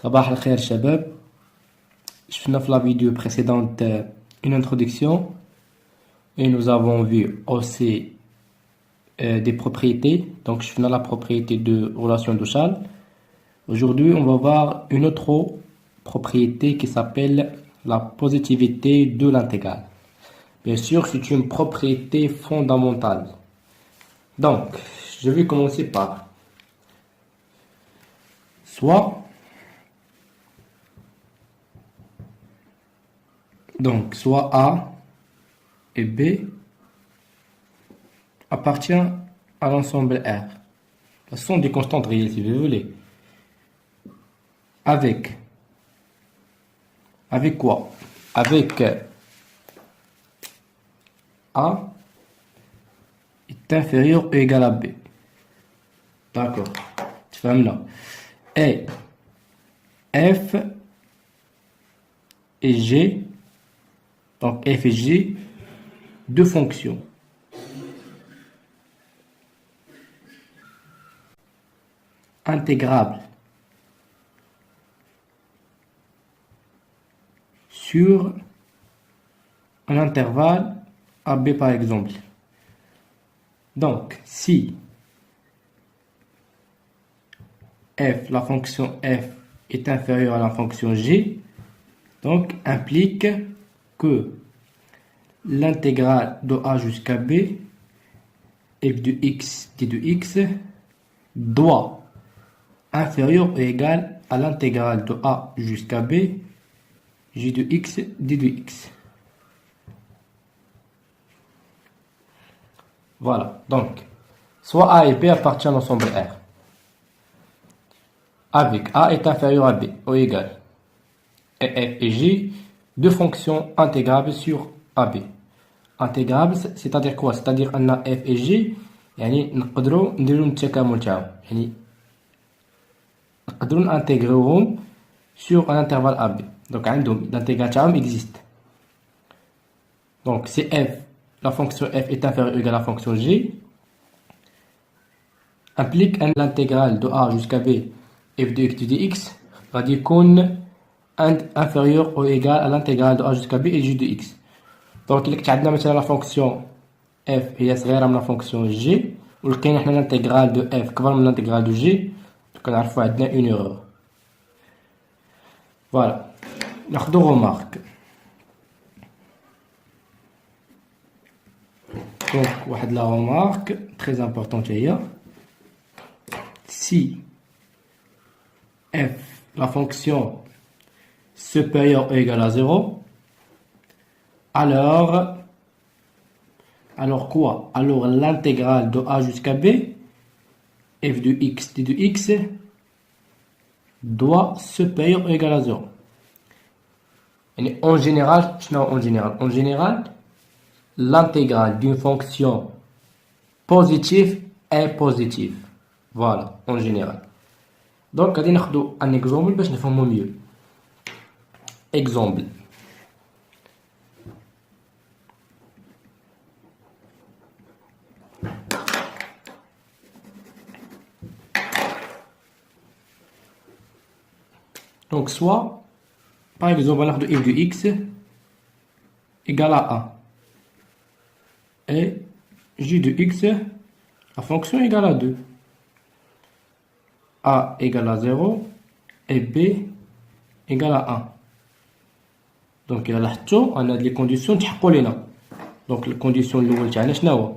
صباح الخير شباب. شفنا في la vidéo précédente une introduction et nous avons vu aussi des propriétés. Donc شفنا la propriété de relation de Chasles. Aujourd'hui on va voir une autre propriété qui s'appelle la positivité de l'intégrale. Bien sûr c'est une propriété fondamentale. Donc je vais commencer par soit A et B appartient à l'ensemble R. Ce sont des constantes réelles si vous voulez. Avec quoi? Avec A est inférieur ou égal à B. D'accord. Tu fais là. Et F et G. Donc f et g, deux fonctions. Intégrables sur un intervalle AB par exemple. Donc si f, la fonction f est inférieure à la fonction g, donc implique que l'intégrale de a jusqu'à b f de x d de x doit inférieur ou égal à l'intégrale de a jusqu'à b j de x d de x. Voilà, donc soit a et b appartiennent à l'ensemble R avec a est inférieur à b ou égal et f et g deux fonctions intégrables sur AB. Intégrables, c'est-à-dire quoi? C'est-à-dire أن f et g يعني نقدروا نديروا التكامل تاعهم، يعني نقدروا نانتيغروهم sur un intervalle AB. Donc عندهم l'intégral تاعهم existe. Donc si f, la fonction f est inférieure ou égale à la fonction g, implique أن l'intégrale de a jusqu'à b f de x de dx غادي يكون inférieur ou égal à l'intégrale de a jusqu'à b et j de x. Donc il y a la fonction f هي صغيرة من la fonction g ولقينا حنا l'intégrale de f كبر من l'intégrale de g كنعرفوا عندنا une erreur. Voilà. ناخدو remarque. Donc واحد la remarque très importante هي si f, la fonction supérieure ou égale à 0, alors quoi? Alors l'intégrale de a jusqu'à b f de x d de x doit supérieur ou égal à 0. Et en général, l'intégrale d'une fonction positive est positive. Voilà, en général. Donc غادي ناخدو un exemple باش نفهمو mieux. Exemple. Donc soit, par exemple, on a f de x égale à 1 et j de x, la fonction égale à 2. A égale à 0 et b égale à 1. Donc il on a les conditions تحققوا لنا. Donc la condition الاول تاعنا شنو هو؟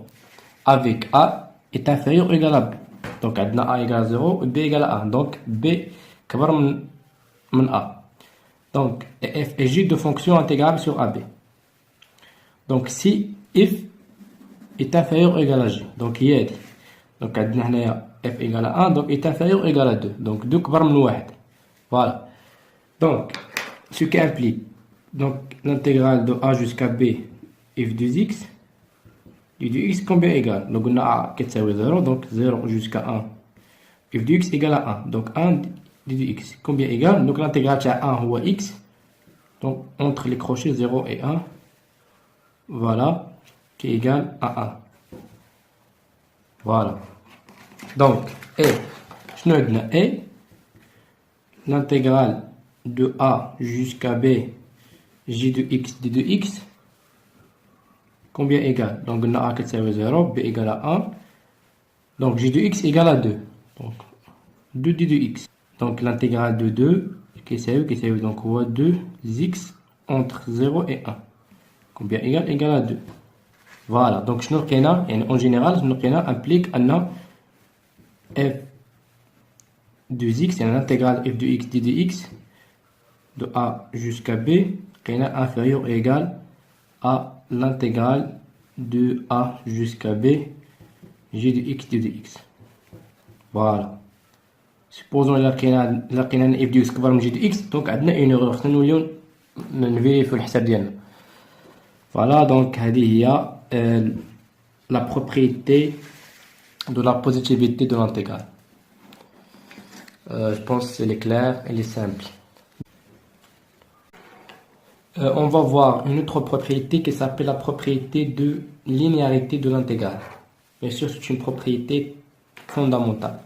avec a est inférieur ou égal à b. Donc عندنا a égale à 0 et b égale à 1. Donc b كبر من a. Donc f et g de fonctions intégrables sur ab. Donc si f est inférieur ou égal à g. Donc هي هذه. Donc عندنا هنايا f égale à 1 donc est inférieur ou égal à 2. Donc 2 كبر من 1. Voilà. Donc ce qui implique donc l'intégrale de a jusqu'à b f de x et de x combien égal? Donc on a a qui est 0 donc 0 jusqu'à 1 f de x égale à 1 donc 1 de x combien égal? Donc l'intégrale de 1 ou x donc entre les crochets 0 et 1 voilà qui est égal à 1. Voilà. Donc et شنو عندنا et l'intégrale de a jusqu'à b j de x d de x, combien égale? Donc on a a qui est 0, b égale à 1. Donc j de x égale à 2. Donc 2 d de x. Donc l'intégrale de 2 qui est donc 2x entre 0 et 1. Combien égale? Égale à 2. Voilà. Donc en général, implique un f de x, c'est l'intégrale f de x d de x de a jusqu'à b qui est inférieur ou égal à l'intégrale de a jusqu'à b j de x d de x. Voilà. Supposons لقينا f de x كبر من j de x, donc عندنا une erreur, خصنا نوليو نفيريفيو الحساب ديالنا. Voilà, donc هذه هي la propriété de la positivité de l'intégrale. Je pense qu'elle est claire, elle est simple. On va voir une autre propriété qui s'appelle la propriété de linéarité de l'intégrale. Bien sûr, c'est une propriété fondamentale.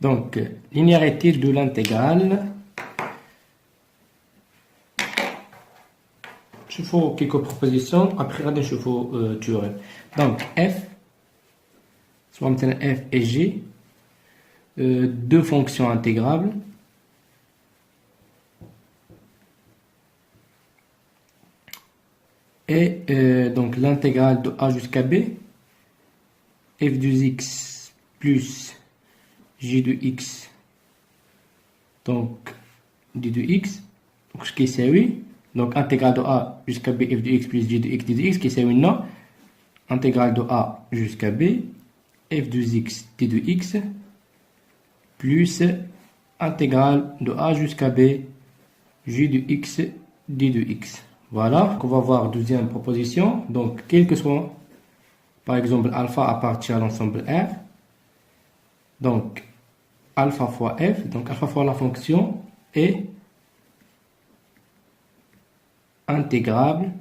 Donc, linéarité de l'intégrale. Je fais quelques propositions, après je fais théorème. Donc, f, soit maintenant f et g, deux fonctions intégrables. Et donc l'intégrale de a jusqu'à b, f de x plus j de x, donc d de x, donc ce qui est oui, donc intégrale de a jusqu'à b f de x plus j de x d de x qui est non, intégrale de a jusqu'à b f de x d de x plus intégrale de a jusqu'à b j de x d de x. Voilà, on va voir deuxième proposition. Donc, quel que soit, par exemple, alpha appartient à l'ensemble R. Donc, alpha fois f, donc alpha fois la fonction est intégrable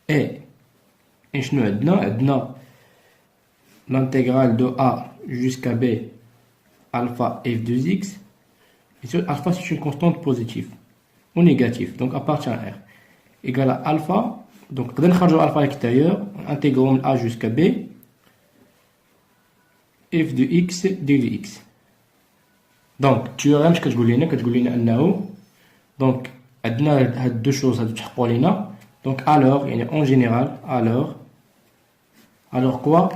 et l'intégrale de a jusqu'à b alpha f de x. Et alpha c'est une constante positive ou négative, donc appartient à R, égale à alpha. Donc, on va alpha à l'extérieur, intégrons a jusqu'à b f de x d de x. Donc, théorème, ce que je voulais dire, donc, on a deux choses à dire. Donc, alors, en général, alors quoi?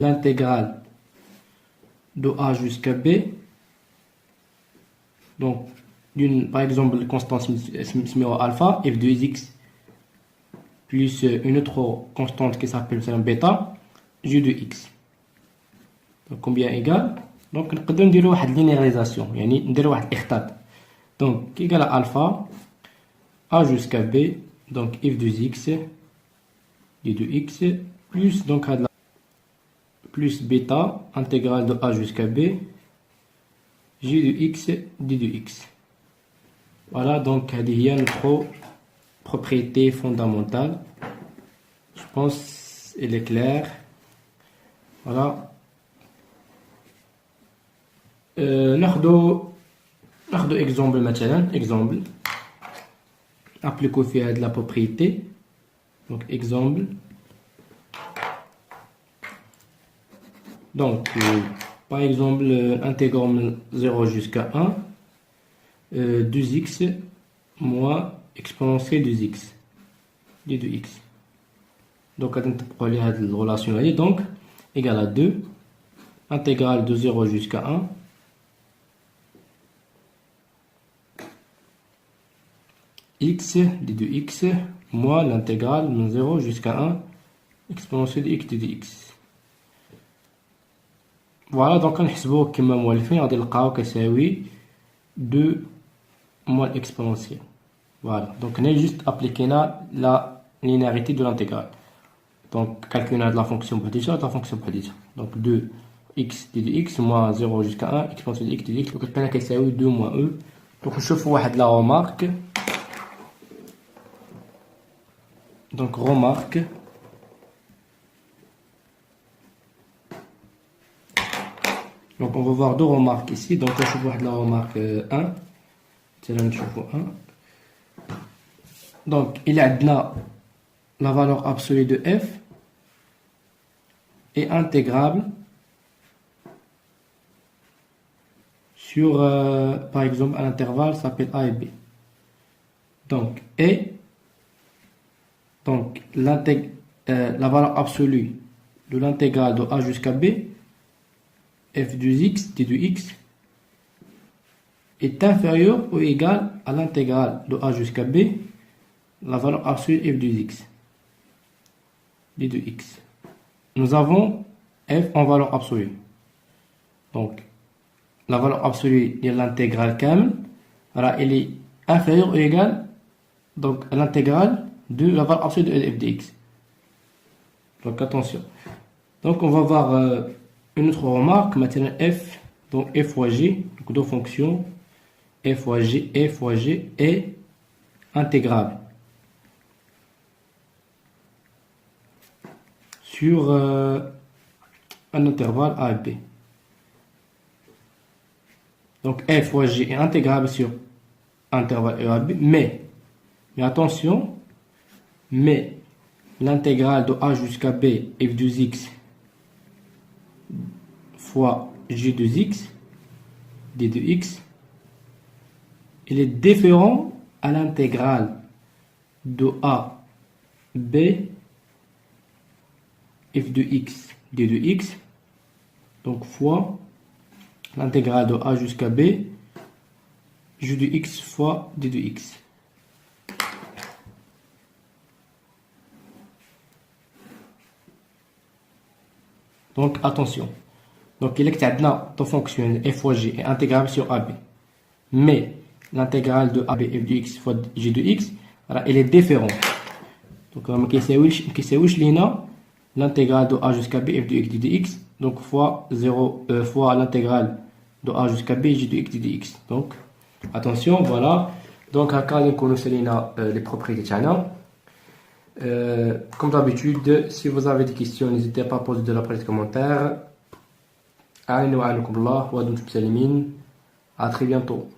L'intégrale de a jusqu'à b, donc, par exemple, la constante alpha, f de x, plus une autre constante qui s'appelle bêta, j de x. Donc, combien égal? Donc, on peut dire une linéarisation, donc, égal à alpha, a jusqu'à b, donc f de x, d de x, plus, donc, plus bêta, intégrale de a jusqu'à b, j de x, d de x. Voilà, donc, il y a notre propriété fondamentale. Je pense qu'elle est claire. Voilà. ناخذ exemple مثلا exemple appliquer فيها de la propriété. Donc exemple, donc par exemple intégrons 0 jusqu'à 1 2x moins exponentielle de x d de x. Donc on va aller à la relation donc égale à 2 intégrale de 0 jusqu'à 1 x d de x moins l'intégrale de 0 jusqu'à 1 exponentielle de x d de x. Voilà, donc on حسبوه كما مولفين غادي نلقاو كيساوي 2 moins l'exponentielle. Voilà, donc on a juste appliqué la linéarité de l'intégrale. Donc, calculer la fonction bouhdija, la fonction bouhdija. Donc, 2x de x moins 0 jusqu'à 1, exponentielle de x de x. Donc, on a 2 moins e. Donc, je fais la remarque. Donc, remarque. Donc, on va voir deux remarques ici. Donc, je fais la remarque 1. C'est là que je fais 1. Donc, il y a la valeur absolue de f est intégrable sur, par exemple, un intervalle s'appelle a et b. Donc, la valeur absolue de l'intégrale de a jusqu'à b, f de x, d de x, est inférieure ou égale à l'intégrale de a jusqu'à b, la valeur absolue f de x, d de x. Nous avons f en valeur absolue. Donc, la valeur absolue de l'intégrale kamel, elle est inférieure ou égale donc, à l'intégrale de la valeur absolue de f de x. Donc, attention. Donc, on va voir une autre remarque. Maintenant, f, donc f fois g, donc deux fonctions, f fois g est intégrable sur un intervalle a et b. Donc f fois g est intégrable sur intervalle a et b, mais attention, mais l'intégrale de a jusqu'à b f de x fois g de x, d de x, il est différent à l'intégrale de a b f de x, d de x, donc fois l'intégrale de a jusqu'à b, g de x fois d de x. Donc attention. Donc il est que ta fonction f fois g est intégrable sur ab. Mais l'intégrale de ab f de x fois g de x, elle est différente. Donc on va l'intégrale de a jusqu'à b f de x d de x, donc fois 0 fois l'intégrale de a jusqu'à b g de x d de x. Donc attention, voilà. Donc quand on connaît les propriétés tchana, comme d'habitude, si vous avez des questions, n'hésitez pas à poser de la presse commentaire. À très bientôt.